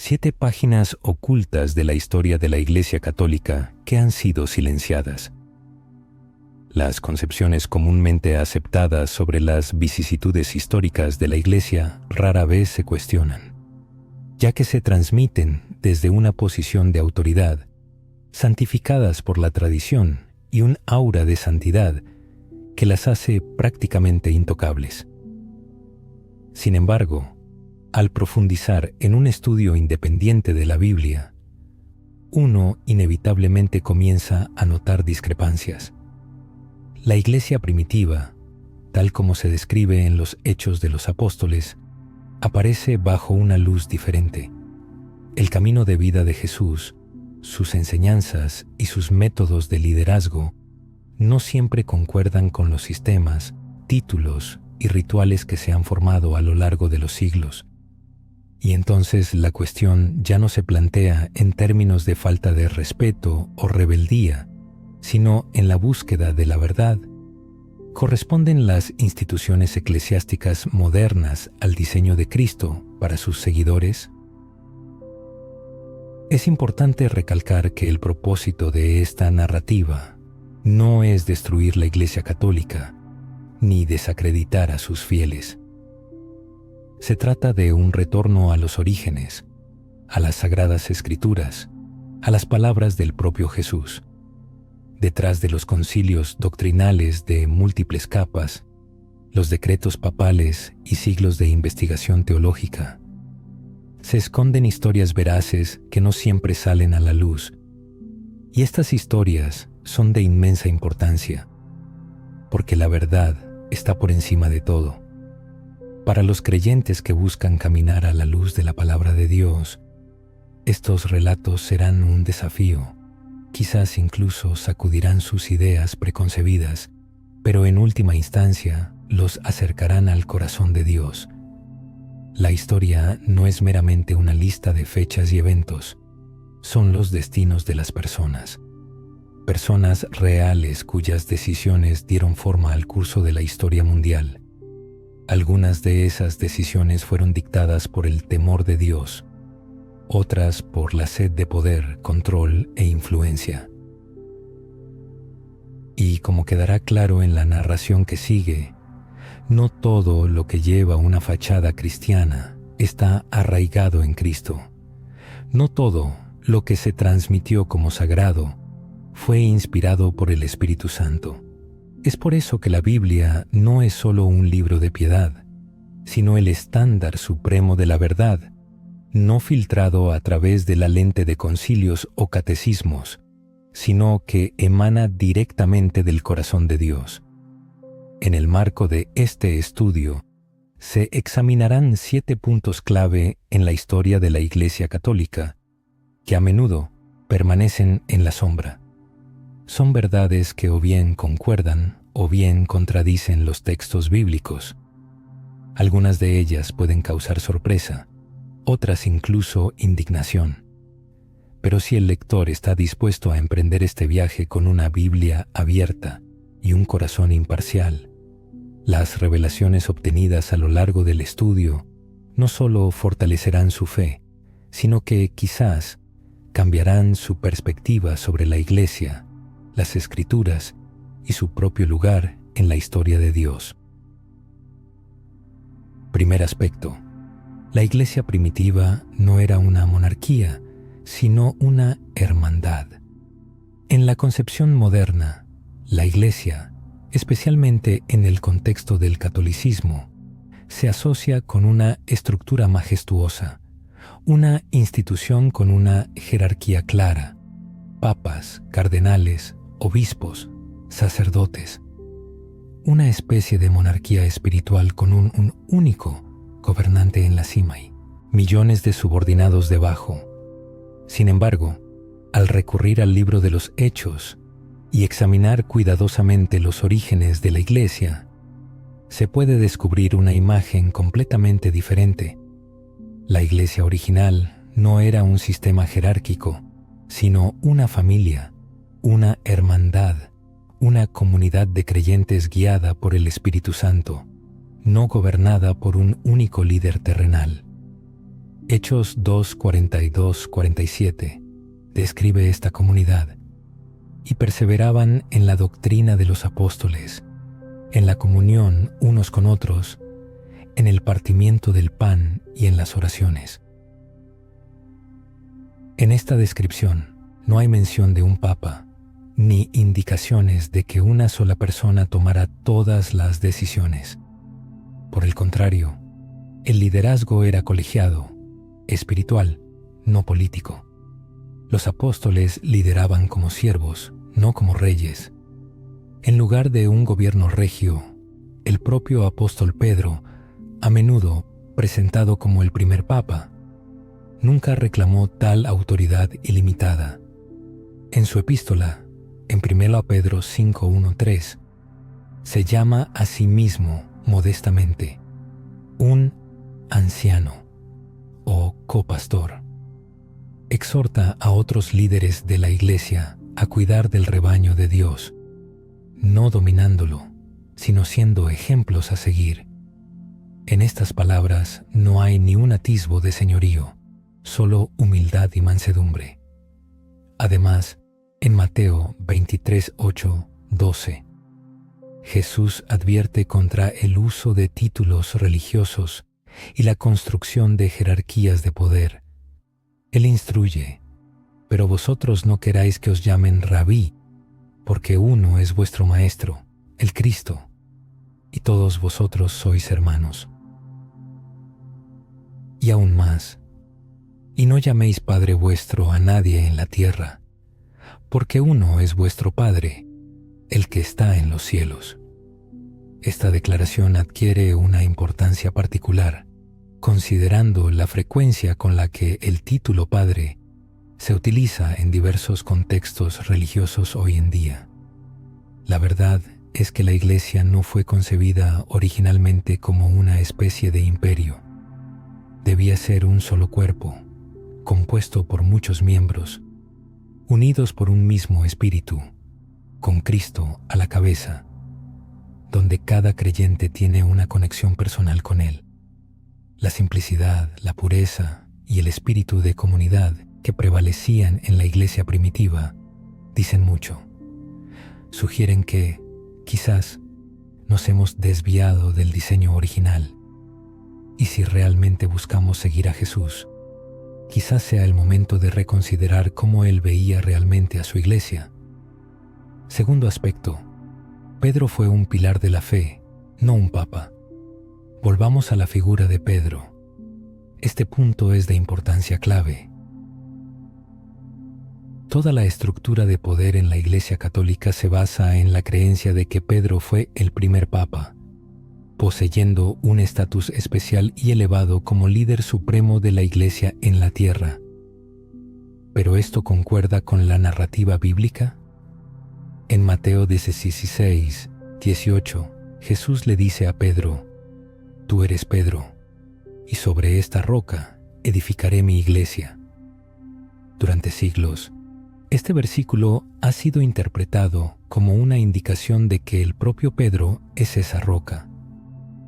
7 páginas ocultas de la historia de la Iglesia Católica que han sido silenciadas. Las concepciones comúnmente aceptadas sobre las vicisitudes históricas de la Iglesia rara vez se cuestionan, ya que se transmiten desde una posición de autoridad, santificadas por la tradición y un aura de santidad que las hace prácticamente intocables. Sin embargo, al profundizar en un estudio independiente de la Biblia, uno inevitablemente comienza a notar discrepancias. La Iglesia primitiva, tal como se describe en los Hechos de los Apóstoles, aparece bajo una luz diferente. El camino de vida de Jesús, sus enseñanzas y sus métodos de liderazgo no siempre concuerdan con los sistemas, títulos y rituales que se han formado a lo largo de los siglos. Y entonces la cuestión ya no se plantea en términos de falta de respeto o rebeldía, sino en la búsqueda de la verdad. ¿Corresponden las instituciones eclesiásticas modernas al diseño de Cristo para sus seguidores? Es importante recalcar que el propósito de esta narrativa no es destruir la Iglesia Católica ni desacreditar a sus fieles. Se trata de un retorno a los orígenes, a las Sagradas Escrituras, a las palabras del propio Jesús. Detrás de los concilios doctrinales de múltiples capas, los decretos papales y siglos de investigación teológica, se esconden historias veraces que no siempre salen a la luz, y estas historias son de inmensa importancia, porque la verdad está por encima de todo. Para los creyentes que buscan caminar a la luz de la palabra de Dios, estos relatos serán un desafío. Quizás incluso sacudirán sus ideas preconcebidas, pero en última instancia los acercarán al corazón de Dios. La historia no es meramente una lista de fechas y eventos, son los destinos de las personas. Personas reales cuyas decisiones dieron forma al curso de la historia mundial. Algunas de esas decisiones fueron dictadas por el temor de Dios, otras por la sed de poder, control e influencia. Y como quedará claro en la narración que sigue, no todo lo que lleva una fachada cristiana está arraigado en Cristo. No todo lo que se transmitió como sagrado fue inspirado por el Espíritu Santo. Es por eso que la Biblia no es solo un libro de piedad, sino el estándar supremo de la verdad, no filtrado a través de la lente de concilios o catecismos, sino que emana directamente del corazón de Dios. En el marco de este estudio, se examinarán 7 puntos clave en la historia de la Iglesia Católica, que a menudo permanecen en la sombra. Son verdades que o bien concuerdan o bien contradicen los textos bíblicos. Algunas de ellas pueden causar sorpresa, otras incluso indignación. Pero si el lector está dispuesto a emprender este viaje con una Biblia abierta y un corazón imparcial, las revelaciones obtenidas a lo largo del estudio no solo fortalecerán su fe, sino que quizás cambiarán su perspectiva sobre la Iglesia, las Escrituras y su propio lugar en la historia de Dios. Primer aspecto. La Iglesia primitiva no era una monarquía, sino una hermandad. En la concepción moderna, la Iglesia, especialmente en el contexto del catolicismo, se asocia con una estructura majestuosa, una institución con una jerarquía clara, papas, cardenales, obispos, sacerdotes, una especie de monarquía espiritual con un único gobernante en la cima y millones de subordinados debajo. Sin embargo, al recurrir al libro de los Hechos y examinar cuidadosamente los orígenes de la Iglesia, se puede descubrir una imagen completamente diferente. La Iglesia original no era un sistema jerárquico, sino una familia, una hermandad, una comunidad de creyentes guiada por el Espíritu Santo, no gobernada por un único líder terrenal. Hechos 2:42-47 describe esta comunidad. Y perseveraban en la doctrina de los apóstoles, en la comunión unos con otros, en el partimiento del pan y en las oraciones. En esta descripción no hay mención de un papa, ni indicaciones de que una sola persona tomara todas las decisiones. Por el contrario, el liderazgo era colegiado, espiritual, no político. Los apóstoles lideraban como siervos, no como reyes. En lugar de un gobierno regio, el propio apóstol Pedro, a menudo presentado como el primer papa, nunca reclamó tal autoridad ilimitada. En su epístola, en 1 Pedro 5:1-3, se llama a sí mismo modestamente un anciano o copastor. Exhorta a otros líderes de la Iglesia a cuidar del rebaño de Dios, no dominándolo, sino siendo ejemplos a seguir. En estas palabras no hay ni un atisbo de señorío, solo humildad y mansedumbre. Además, en Mateo 23:8-12, Jesús advierte contra el uso de títulos religiosos y la construcción de jerarquías de poder. Él instruye: pero vosotros no queráis que os llamen Rabí, porque uno es vuestro Maestro, el Cristo, y todos vosotros sois hermanos. Y aún más, y no llaméis Padre vuestro a nadie en la tierra, porque uno es vuestro Padre, el que está en los cielos. Esta declaración adquiere una importancia particular, considerando la frecuencia con la que el título Padre se utiliza en diversos contextos religiosos hoy en día. La verdad es que la Iglesia no fue concebida originalmente como una especie de imperio. Debía ser un solo cuerpo, compuesto por muchos miembros, unidos por un mismo espíritu, con Cristo a la cabeza, donde cada creyente tiene una conexión personal con Él. La simplicidad, la pureza y el espíritu de comunidad que prevalecían en la Iglesia primitiva dicen mucho. Sugieren que, quizás, nos hemos desviado del diseño original. Y si realmente buscamos seguir a Jesús, quizás sea el momento de reconsiderar cómo Él veía realmente a su Iglesia. Segundo aspecto, Pedro fue un pilar de la fe, no un papa. Volvamos a la figura de Pedro. Este punto es de importancia clave. Toda la estructura de poder en la Iglesia Católica se basa en la creencia de que Pedro fue el primer papa, poseyendo un estatus especial y elevado como líder supremo de la Iglesia en la tierra. ¿Pero esto concuerda con la narrativa bíblica? En Mateo 16:18, Jesús le dice a Pedro: «Tú eres Pedro, y sobre esta roca edificaré mi iglesia». Durante siglos, este versículo ha sido interpretado como una indicación de que el propio Pedro es esa roca.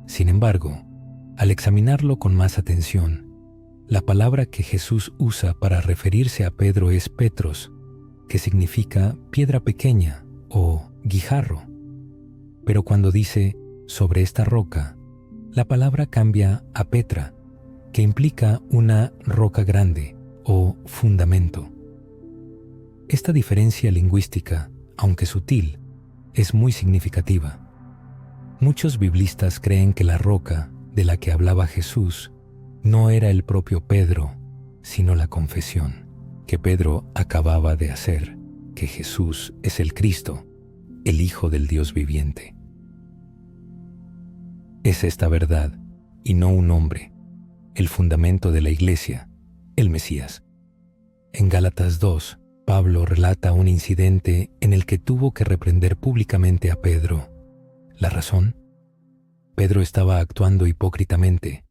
Sin embargo, al examinarlo con más atención, la palabra que Jesús usa para referirse a Pedro es Petros, que significa piedra pequeña o guijarro. Pero cuando dice sobre esta roca, la palabra cambia a Petra, que implica una roca grande o fundamento. Esta diferencia lingüística, aunque sutil, es muy significativa. Muchos biblistas creen que la roca de la que hablaba Jesús no era el propio Pedro, sino la confesión que Pedro acababa de hacer, que Jesús es el Cristo, el Hijo del Dios viviente. Es esta verdad, y no un hombre, el fundamento de la Iglesia, el Mesías. En Gálatas 2, Pablo relata un incidente en el que tuvo que reprender públicamente a Pedro. ¿La razón? Pedro estaba actuando hipócritamente,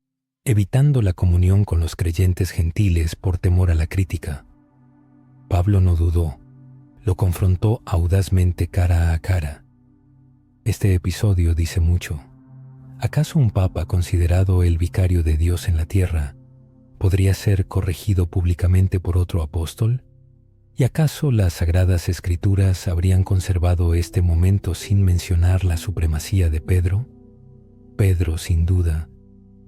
evitando la comunión con los creyentes gentiles por temor a la crítica. Pablo no dudó, lo confrontó audazmente cara a cara. Este episodio dice mucho. ¿Acaso un papa considerado el vicario de Dios en la tierra ¿Podría ser corregido públicamente por otro apóstol? ¿Y acaso las Sagradas Escrituras habrían conservado este momento sin mencionar la supremacía de Pedro? Pedro, sin duda,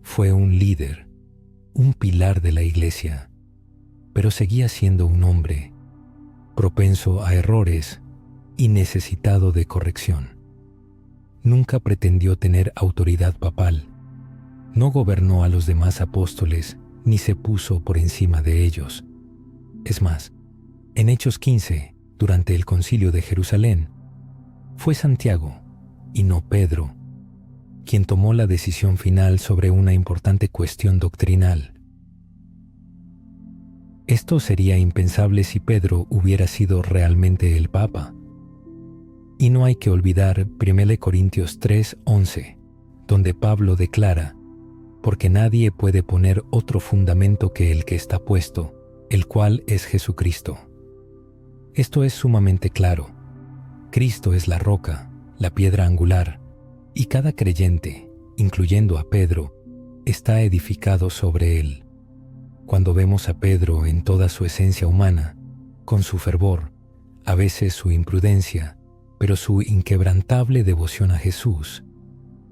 fue un líder, un pilar de la Iglesia, pero seguía siendo un hombre, propenso a errores y necesitado de corrección. Nunca pretendió tener autoridad papal, no gobernó a los demás apóstoles ni se puso por encima de ellos. Es más, en Hechos 15, durante el Concilio de Jerusalén, fue Santiago, y no Pedro, quien tomó la decisión final sobre una importante cuestión doctrinal. Esto sería impensable si Pedro hubiera sido realmente el Papa. Y no hay que olvidar 1 Corintios 3:11, donde Pablo declara: «Porque nadie puede poner otro fundamento que el que está puesto, el cual es Jesucristo». Esto es sumamente claro. Cristo es la roca, la piedra angular, y cada creyente, incluyendo a Pedro, está edificado sobre él. Cuando vemos a Pedro en toda su esencia humana, con su fervor, a veces su imprudencia, pero su inquebrantable devoción a Jesús,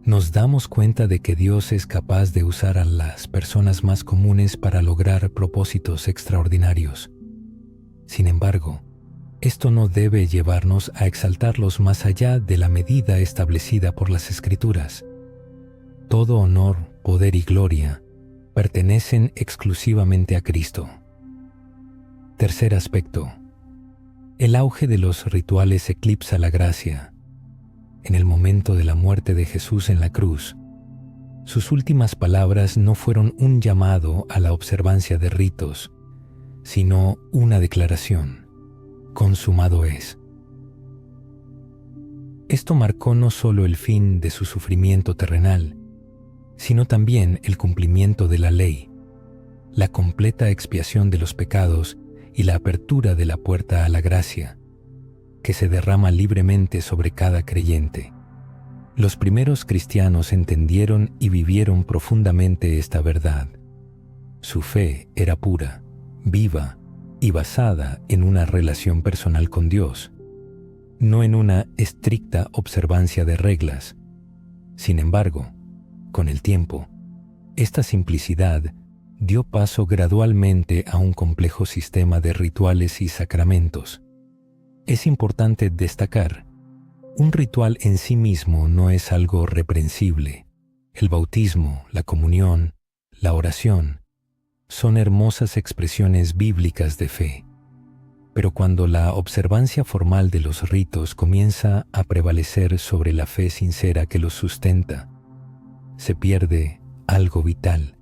nos damos cuenta de que Dios es capaz de usar a las personas más comunes para lograr propósitos extraordinarios. Sin embargo, esto no debe llevarnos a exaltarlos más allá de la medida establecida por las Escrituras. Todo honor, poder y gloria pertenecen exclusivamente a Cristo. Tercer aspecto. El auge de los rituales eclipsa la gracia. En el momento de la muerte de Jesús en la cruz, sus últimas palabras no fueron un llamado a la observancia de ritos, sino una declaración: «Consumado es». Esto marcó no solo el fin de su sufrimiento terrenal, sino también el cumplimiento de la ley, la completa expiación de los pecados y la apertura de la puerta a la gracia, que se derrama libremente sobre cada creyente. Los primeros cristianos entendieron y vivieron profundamente esta verdad. Su fe era pura, viva y basada en una relación personal con Dios, no en una estricta observancia de reglas. Sin embargo, con el tiempo, esta simplicidad dio paso gradualmente a un complejo sistema de rituales y sacramentos. Es importante destacar, un ritual en sí mismo no es algo reprensible. El bautismo, la comunión, la oración, son hermosas expresiones bíblicas de fe. Pero cuando la observancia formal de los ritos comienza a prevalecer sobre la fe sincera que los sustenta, se pierde algo vital.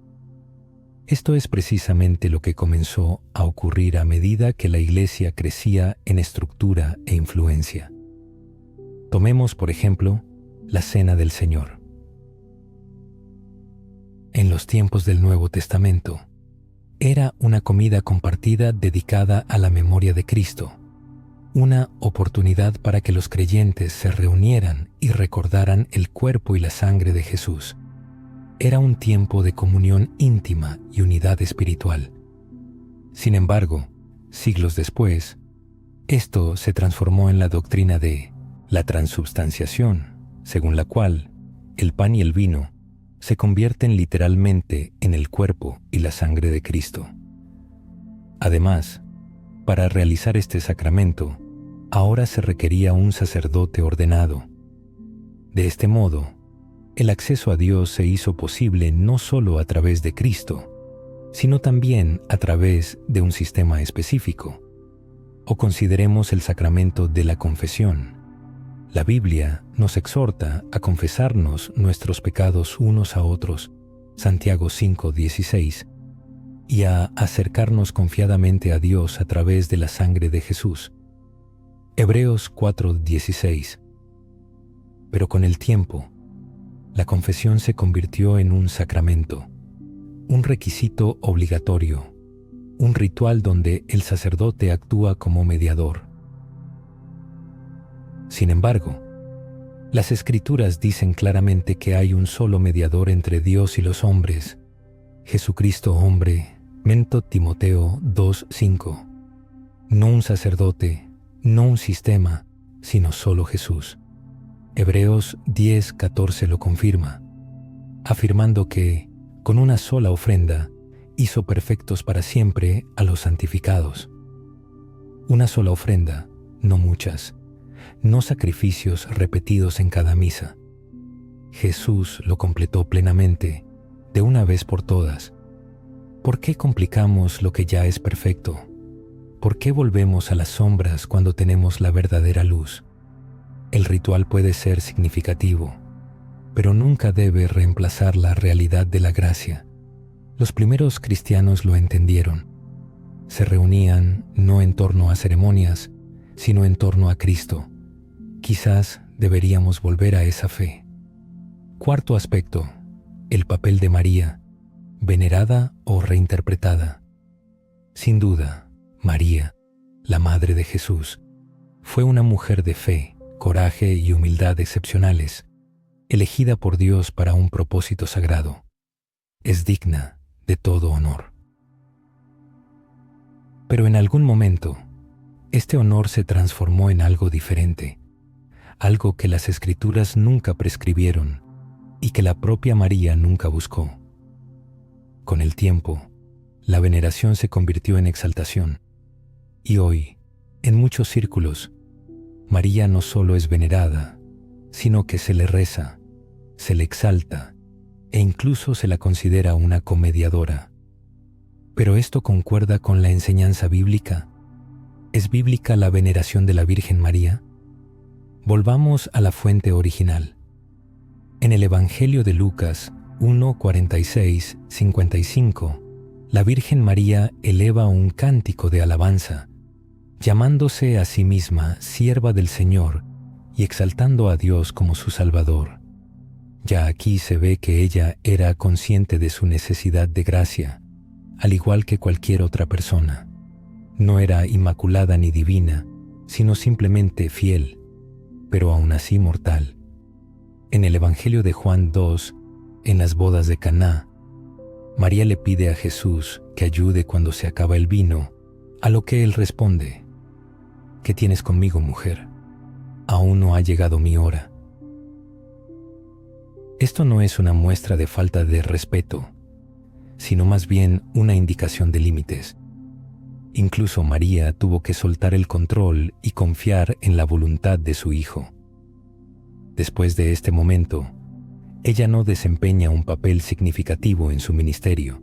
Esto es precisamente lo que comenzó a ocurrir a medida que la Iglesia crecía en estructura e influencia. Tomemos, por ejemplo, la Cena del Señor. En los tiempos del Nuevo Testamento, era una comida compartida dedicada a la memoria de Cristo, una oportunidad para que los creyentes se reunieran y recordaran el cuerpo y la sangre de Jesús. Era un tiempo de comunión íntima y unidad espiritual. Sin embargo, siglos después, esto se transformó en la doctrina de la transubstanciación, según la cual el pan y el vino se convierten literalmente en el cuerpo y la sangre de Cristo. Además, para realizar este sacramento, ahora se requería un sacerdote ordenado. De este modo, el acceso a Dios se hizo posible no solo a través de Cristo, sino también a través de un sistema específico. O consideremos el sacramento de la confesión. La Biblia nos exhorta a confesarnos nuestros pecados unos a otros, Santiago 5:16, y a acercarnos confiadamente a Dios a través de la sangre de Jesús, Hebreos 4:16. Pero con el tiempo, la confesión se convirtió en un sacramento, un requisito obligatorio, un ritual donde el sacerdote actúa como mediador. Sin embargo, las Escrituras dicen claramente que hay un solo mediador entre Dios y los hombres, Jesucristo hombre, Mento Timoteo 2:5. No un sacerdote, no un sistema, sino solo Jesús. Hebreos 10:14 lo confirma, afirmando que, con una sola ofrenda, hizo perfectos para siempre a los santificados. Una sola ofrenda, no muchas, no sacrificios repetidos en cada misa. Jesús lo completó plenamente, de una vez por todas. ¿Por qué complicamos lo que ya es perfecto? ¿Por qué volvemos a las sombras cuando tenemos la verdadera luz? El ritual puede ser significativo, pero nunca debe reemplazar la realidad de la gracia. Los primeros cristianos lo entendieron. Se reunían no en torno a ceremonias, sino en torno a Cristo. Quizás deberíamos volver a esa fe. Cuarto aspecto, el papel de María, venerada o reinterpretada. Sin duda, María, la Madre de Jesús, fue una mujer de fe, coraje y humildad excepcionales, elegida por Dios para un propósito sagrado. Es digna de todo honor. Pero en algún momento, este honor se transformó en algo diferente, algo que las Escrituras nunca prescribieron y que la propia María nunca buscó. Con el tiempo, la veneración se convirtió en exaltación, y hoy, en muchos círculos, María no solo es venerada, sino que se le reza, se le exalta e incluso se la considera una comediadora. ¿Pero esto concuerda con la enseñanza bíblica? ¿Es bíblica la veneración de la Virgen María? Volvamos a la fuente original. En el Evangelio de Lucas 1:46-55, la Virgen María eleva un cántico de alabanza, llamándose a sí misma sierva del Señor y exaltando a Dios como su Salvador. Ya aquí se ve que ella era consciente de su necesidad de gracia, al igual que cualquier otra persona. No era inmaculada ni divina, sino simplemente fiel, pero aún así mortal. En el Evangelio de Juan 2, en las bodas de Caná, María le pide a Jesús que ayude cuando se acaba el vino, a lo que él responde: ¿Qué tienes conmigo, mujer? Aún no ha llegado mi hora. Esto no es una muestra de falta de respeto, sino más bien una indicación de límites. Incluso María tuvo que soltar el control y confiar en la voluntad de su Hijo. Después de este momento, ella no desempeña un papel significativo en su ministerio.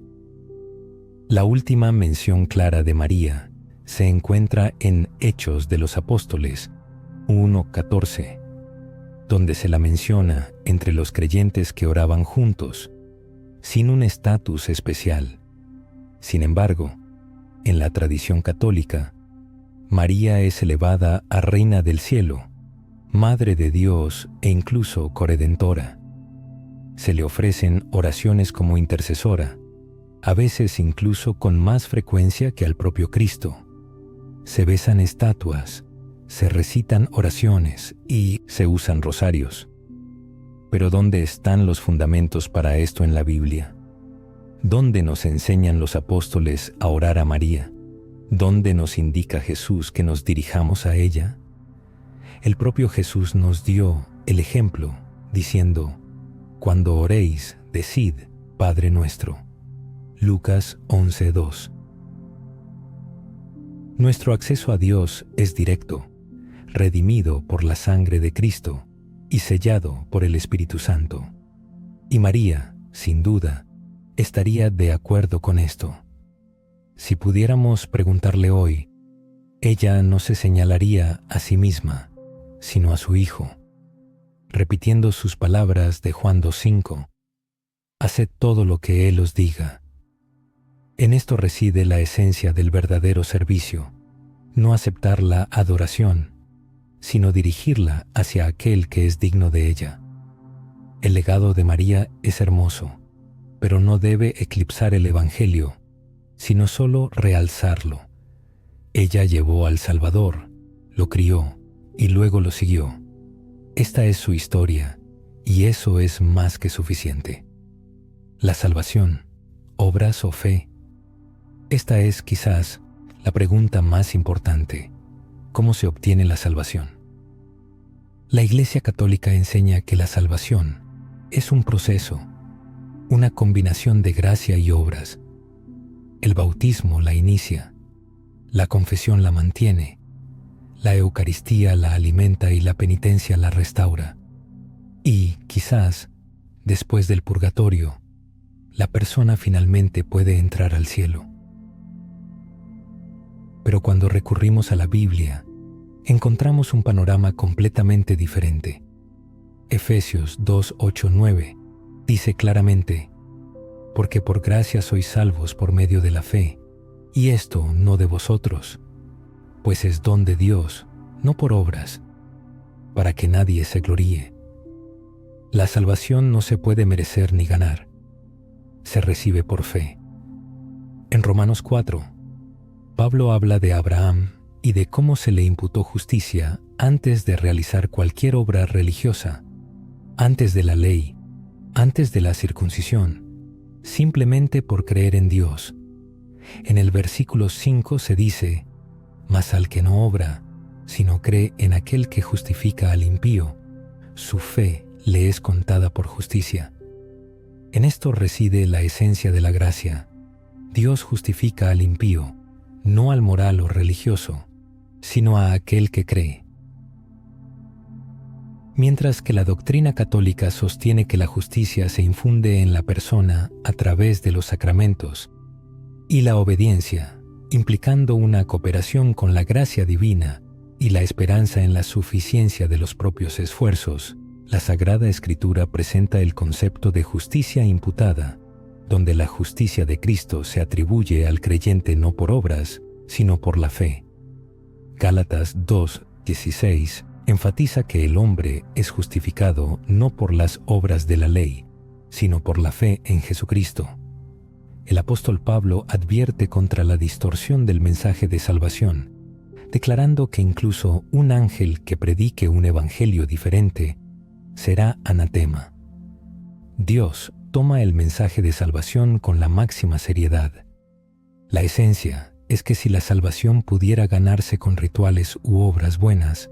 La última mención clara de María se encuentra en Hechos de los Apóstoles 1:14, donde se la menciona entre los creyentes que oraban juntos, sin un estatus especial. Sin embargo, en la tradición católica, María es elevada a Reina del Cielo, Madre de Dios e incluso Corredentora. Se le ofrecen oraciones como intercesora, a veces incluso con más frecuencia que al propio Cristo. Se besan estatuas, se recitan oraciones y se usan rosarios. Pero ¿dónde están los fundamentos para esto en la Biblia? ¿Dónde nos enseñan los apóstoles a orar a María? ¿Dónde nos indica Jesús que nos dirijamos a ella? El propio Jesús nos dio el ejemplo, diciendo: cuando oréis, decid, Padre nuestro. Lucas 11:2. Nuestro acceso a Dios es directo, redimido por la sangre de Cristo y sellado por el Espíritu Santo. Y María, sin duda, estaría de acuerdo con esto. Si pudiéramos preguntarle hoy, ella no se señalaría a sí misma, sino a su Hijo, repitiendo sus palabras de Juan 2:5, «Haced todo lo que Él os diga». En esto reside la esencia del verdadero servicio, no aceptar la adoración, sino dirigirla hacia aquel que es digno de ella. El legado de María es hermoso, pero no debe eclipsar el Evangelio, sino solo realzarlo. Ella llevó al Salvador, lo crió y luego lo siguió. Esta es su historia, y eso es más que suficiente. La salvación, obras o fe, Esta es, quizás, la pregunta más importante: ¿cómo se obtiene la salvación? La Iglesia Católica enseña que la salvación es un proceso, una combinación de gracia y obras. El bautismo la inicia, la confesión la mantiene, la Eucaristía la alimenta y la penitencia la restaura. Y, quizás, después del purgatorio, la persona finalmente puede entrar al cielo. Pero cuando recurrimos a la Biblia, encontramos un panorama completamente diferente. Efesios 2, 8, 9 dice claramente: porque por gracia sois salvos por medio de la fe, y esto no de vosotros, pues es don de Dios, no por obras, para que nadie se gloríe. La salvación no se puede merecer ni ganar, se recibe por fe. En Romanos 4, Pablo habla de Abraham y de cómo se le imputó justicia antes de realizar cualquier obra religiosa, antes de la ley, antes de la circuncisión, simplemente por creer en Dios. En el versículo 5 se dice: mas al que no obra, sino cree en aquel que justifica al impío, su fe le es contada por justicia. En esto reside la esencia de la gracia. Dios justifica al impío, no al moral o religioso, sino a aquel que cree. Mientras que la doctrina católica sostiene que la justicia se infunde en la persona a través de los sacramentos y la obediencia, implicando una cooperación con la gracia divina y la esperanza en la suficiencia de los propios esfuerzos, la Sagrada Escritura presenta el concepto de justicia imputada, donde la justicia de Cristo se atribuye al creyente no por obras, sino por la fe. Gálatas 2:16 enfatiza que el hombre es justificado no por las obras de la ley, sino por la fe en Jesucristo. El apóstol Pablo advierte contra la distorsión del mensaje de salvación, declarando que incluso un ángel que predique un evangelio diferente será anatema. Dios toma el mensaje de salvación con la máxima seriedad. La esencia es que si la salvación pudiera ganarse con rituales u obras buenas,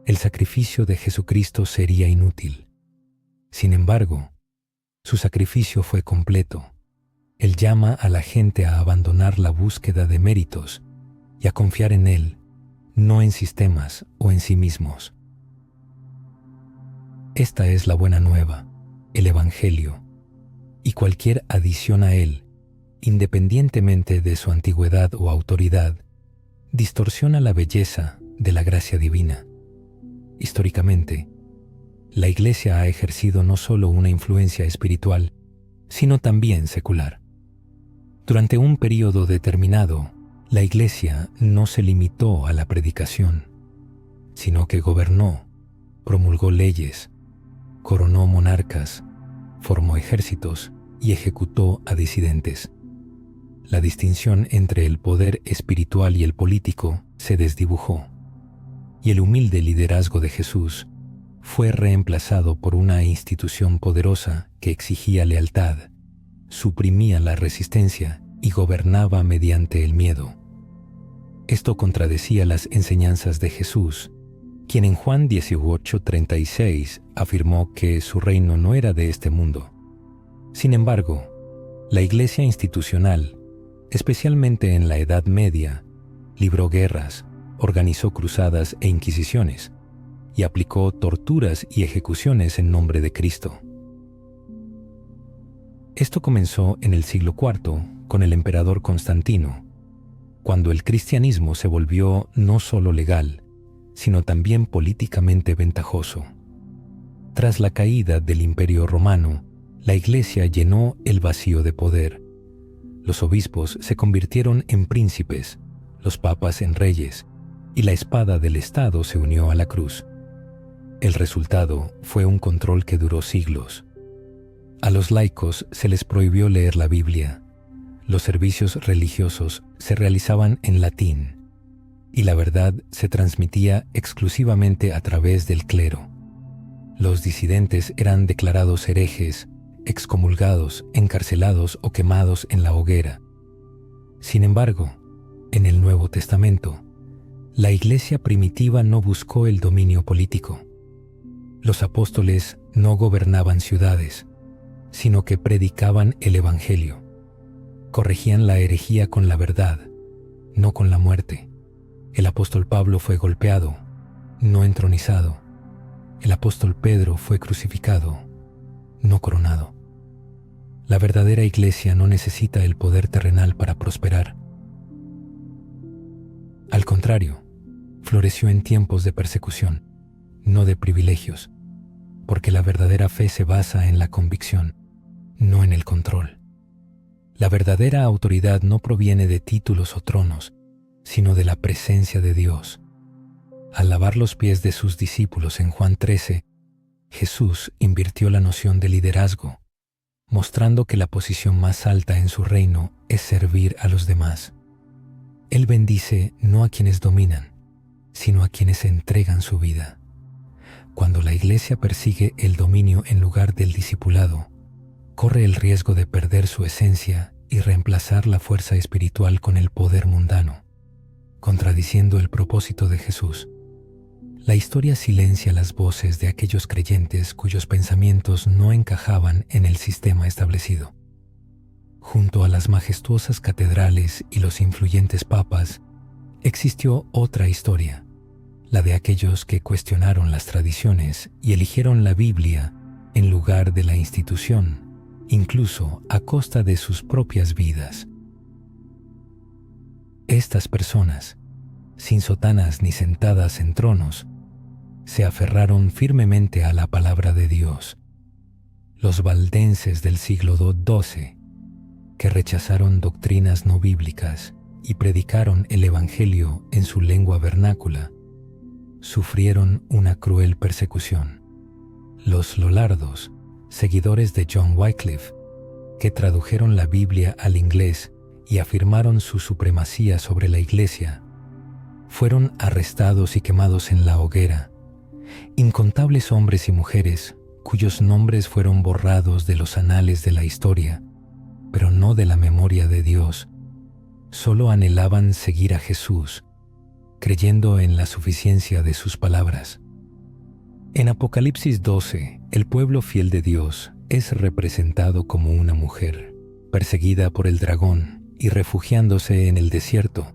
el sacrificio de Jesucristo sería inútil. Sin embargo, su sacrificio fue completo. Él llama a la gente a abandonar la búsqueda de méritos y a confiar en Él, no en sistemas o en sí mismos. Esta es la buena nueva, el Evangelio, y cualquier adición a él, independientemente de su antigüedad o autoridad, distorsiona la belleza de la gracia divina. Históricamente, la Iglesia ha ejercido no solo una influencia espiritual, sino también secular. Durante un período determinado, la Iglesia no se limitó a la predicación, sino que gobernó, promulgó leyes, coronó monarcas, formó ejércitos y ejecutó a disidentes. La distinción entre el poder espiritual y el político se desdibujó, y el humilde liderazgo de Jesús fue reemplazado por una institución poderosa que exigía lealtad, suprimía la resistencia y gobernaba mediante el miedo. Esto contradecía las enseñanzas de Jesús, quien en Juan 18:36 afirmó que su reino no era de este mundo. Sin embargo, la Iglesia institucional, especialmente en la Edad Media, libró guerras, organizó cruzadas e inquisiciones, y aplicó torturas y ejecuciones en nombre de Cristo. Esto comenzó en el siglo IV con el emperador Constantino, cuando el cristianismo se volvió no solo legal, sino también políticamente ventajoso. Tras la caída del Imperio Romano, la Iglesia llenó el vacío de poder. Los obispos se convirtieron en príncipes, los papas en reyes, y la espada del Estado se unió a la cruz. El resultado fue un control que duró siglos. A los laicos se les prohibió leer la Biblia. Los servicios religiosos se realizaban en latín, y la verdad se transmitía exclusivamente a través del clero. Los disidentes eran declarados herejes, excomulgados, encarcelados o quemados en la hoguera. Sin embargo, en el Nuevo Testamento, la iglesia primitiva no buscó el dominio político. Los apóstoles no gobernaban ciudades, sino que predicaban el Evangelio. Corregían la herejía con la verdad, no con la muerte. El apóstol Pablo fue golpeado, no entronizado. El apóstol Pedro fue crucificado, no coronado. La verdadera iglesia no necesita el poder terrenal para prosperar. Al contrario, floreció en tiempos de persecución, no de privilegios, porque la verdadera fe se basa en la convicción, no en el control. La verdadera autoridad no proviene de títulos o tronos, sino de la presencia de Dios. Al lavar los pies de sus discípulos en Juan 13, Jesús invirtió la noción de liderazgo, mostrando que la posición más alta en su reino es servir a los demás. Él bendice no a quienes dominan, sino a quienes entregan su vida. Cuando la iglesia persigue el dominio en lugar del discipulado, corre el riesgo de perder su esencia y reemplazar la fuerza espiritual con el poder mundano, contradiciendo el propósito de Jesús. La historia silencia las voces de aquellos creyentes cuyos pensamientos no encajaban en el sistema establecido. Junto a las majestuosas catedrales y los influyentes papas, existió otra historia, la de aquellos que cuestionaron las tradiciones y eligieron la Biblia en lugar de la institución, incluso a costa de sus propias vidas. Estas personas, sin sotanas ni sentadas en tronos, se aferraron firmemente a la palabra de Dios. Los valdenses del siglo XII, que rechazaron doctrinas no bíblicas y predicaron el Evangelio en su lengua vernácula, sufrieron una cruel persecución. Los lollardos, seguidores de John Wycliffe, que tradujeron la Biblia al inglés y afirmaron su supremacía sobre la Iglesia, fueron arrestados y quemados en la hoguera. Incontables hombres y mujeres cuyos nombres fueron borrados de los anales de la historia, pero no de la memoria de Dios, solo anhelaban seguir a Jesús, creyendo en la suficiencia de sus palabras. En Apocalipsis 12, el pueblo fiel de Dios es representado como una mujer, perseguida por el dragón y refugiándose en el desierto,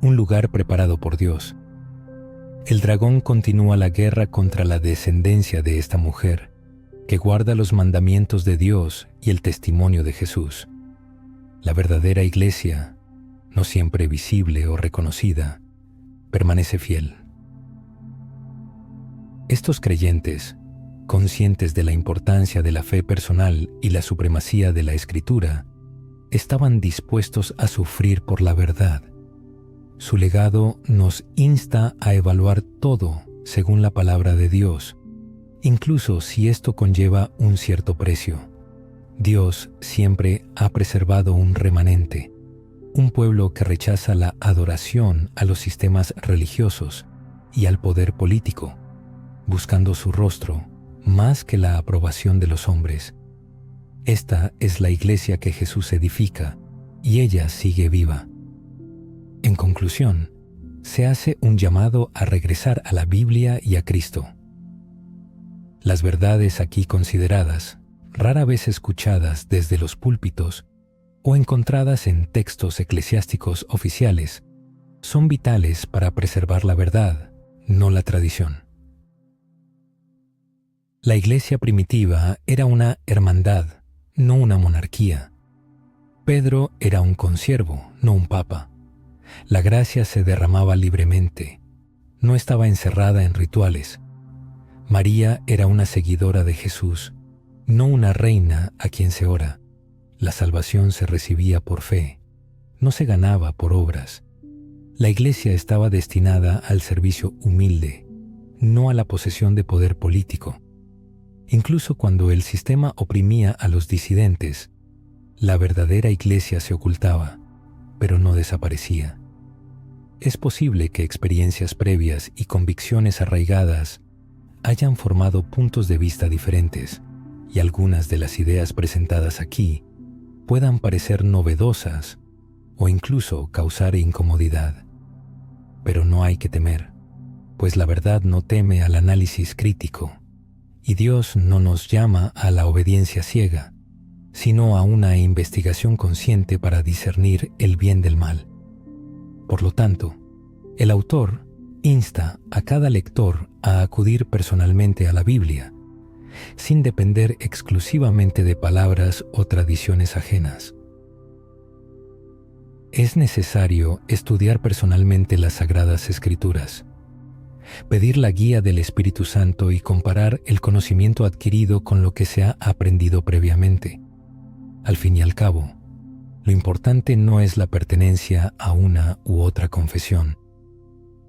un lugar preparado por Dios. El dragón continúa la guerra contra la descendencia de esta mujer, que guarda los mandamientos de Dios y el testimonio de Jesús. La verdadera iglesia, no siempre visible o reconocida, permanece fiel. Estos creyentes, conscientes de la importancia de la fe personal y la supremacía de la Escritura, estaban dispuestos a sufrir por la verdad. Su legado nos insta a evaluar todo según la palabra de Dios, incluso si esto conlleva un cierto precio. Dios siempre ha preservado un remanente, un pueblo que rechaza la adoración a los sistemas religiosos y al poder político, buscando su rostro más que la aprobación de los hombres. Esta es la iglesia que Jesús edifica y ella sigue viva. En conclusión, se hace un llamado a regresar a la Biblia y a Cristo. Las verdades aquí consideradas, rara vez escuchadas desde los púlpitos o encontradas en textos eclesiásticos oficiales, son vitales para preservar la verdad, no la tradición. La iglesia primitiva era una hermandad, no una monarquía. Pedro era un consiervo, no un papa. La gracia se derramaba libremente, no estaba encerrada en rituales. María era una seguidora de Jesús, no una reina a quien se ora. La salvación se recibía por fe, no se ganaba por obras. La iglesia estaba destinada al servicio humilde, no a la posesión de poder político. Incluso cuando el sistema oprimía a los disidentes, la verdadera iglesia se ocultaba, pero no desaparecía. Es posible que experiencias previas y convicciones arraigadas hayan formado puntos de vista diferentes, y algunas de las ideas presentadas aquí puedan parecer novedosas o incluso causar incomodidad. Pero no hay que temer, pues la verdad no teme al análisis crítico, y Dios no nos llama a la obediencia ciega, sino a una investigación consciente para discernir el bien del mal. Por lo tanto, el autor insta a cada lector a acudir personalmente a la Biblia, sin depender exclusivamente de palabras o tradiciones ajenas. Es necesario estudiar personalmente las Sagradas Escrituras, pedir la guía del Espíritu Santo y comparar el conocimiento adquirido con lo que se ha aprendido previamente. Al fin y al cabo, lo importante no es la pertenencia a una u otra confesión,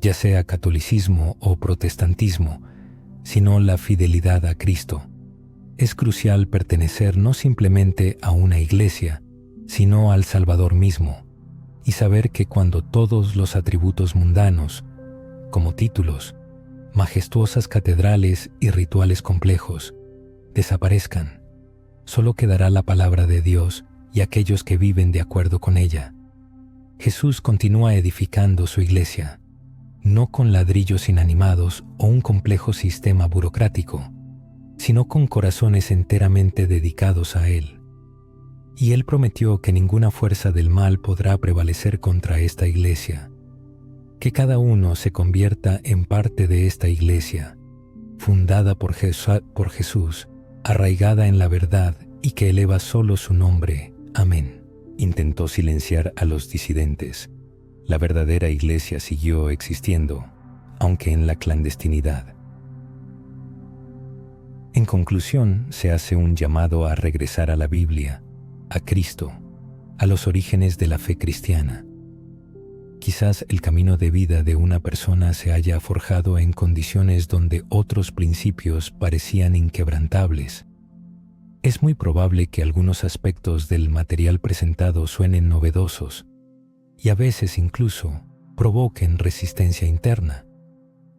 ya sea catolicismo o protestantismo, sino la fidelidad a Cristo. Es crucial pertenecer no simplemente a una iglesia, sino al Salvador mismo, y saber que cuando todos los atributos mundanos, como títulos, majestuosas catedrales y rituales complejos, desaparezcan, solo quedará la palabra de Dios y aquellos que viven de acuerdo con ella. Jesús continúa edificando su iglesia, no con ladrillos inanimados o un complejo sistema burocrático, sino con corazones enteramente dedicados a Él. Y Él prometió que ninguna fuerza del mal podrá prevalecer contra esta iglesia, que cada uno se convierta en parte de esta iglesia, fundada por Jesús, arraigada en la verdad y que eleva solo su nombre. Amén. Intentó silenciar a los disidentes. La verdadera iglesia siguió existiendo, aunque en la clandestinidad. En conclusión, se hace un llamado a regresar a la Biblia, a Cristo, a los orígenes de la fe cristiana. Quizás el camino de vida de una persona se haya forjado en condiciones donde otros principios parecían inquebrantables. Es muy probable que algunos aspectos del material presentado suenen novedosos y a veces incluso provoquen resistencia interna.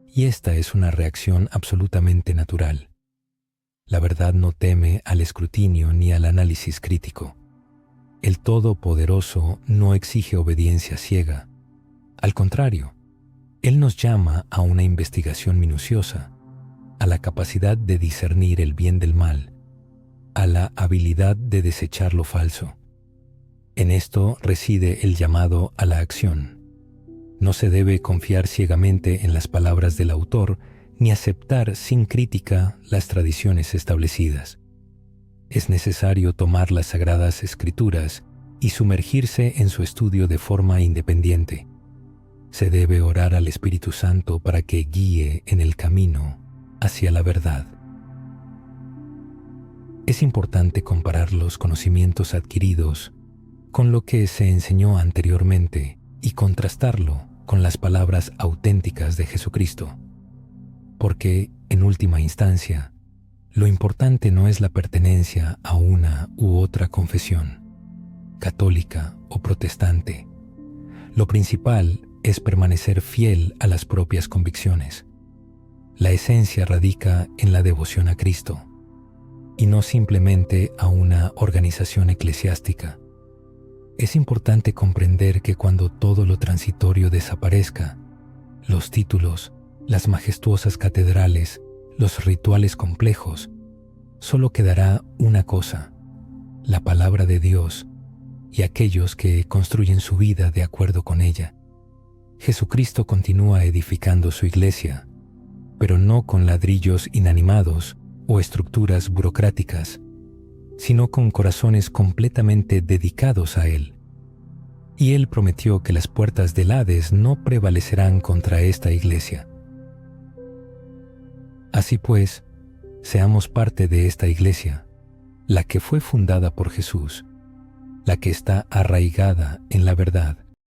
Y esta es una reacción absolutamente natural. La verdad no teme al escrutinio ni al análisis crítico. El Todopoderoso no exige obediencia ciega. Al contrario, Él nos llama a una investigación minuciosa, a la capacidad de discernir el bien del mal, a la habilidad de desechar lo falso. En esto reside el llamado a la acción. No se debe confiar ciegamente en las palabras del autor ni aceptar sin crítica las tradiciones establecidas. Es necesario tomar las Sagradas Escrituras y sumergirse en su estudio de forma independiente. Se debe orar al Espíritu Santo para que guíe en el camino hacia la verdad. Es importante comparar los conocimientos adquiridos con lo que se enseñó anteriormente y contrastarlo con las palabras auténticas de Jesucristo. Porque, en última instancia, lo importante no es la pertenencia a una u otra confesión, católica o protestante. Lo principal es permanecer fiel a las propias convicciones. La esencia radica en la devoción a Cristo, y no simplemente a una organización eclesiástica. Es importante comprender que cuando todo lo transitorio desaparezca, los títulos, las majestuosas catedrales, los rituales complejos, solo quedará una cosa: la palabra de Dios y aquellos que construyen su vida de acuerdo con ella. Jesucristo continúa edificando su iglesia, pero no con ladrillos inanimados o estructuras burocráticas, sino con corazones completamente dedicados a Él. Y Él prometió que las puertas del Hades no prevalecerán contra esta iglesia. Así pues, seamos parte de esta iglesia, la que fue fundada por Jesús, la que está arraigada en la verdad,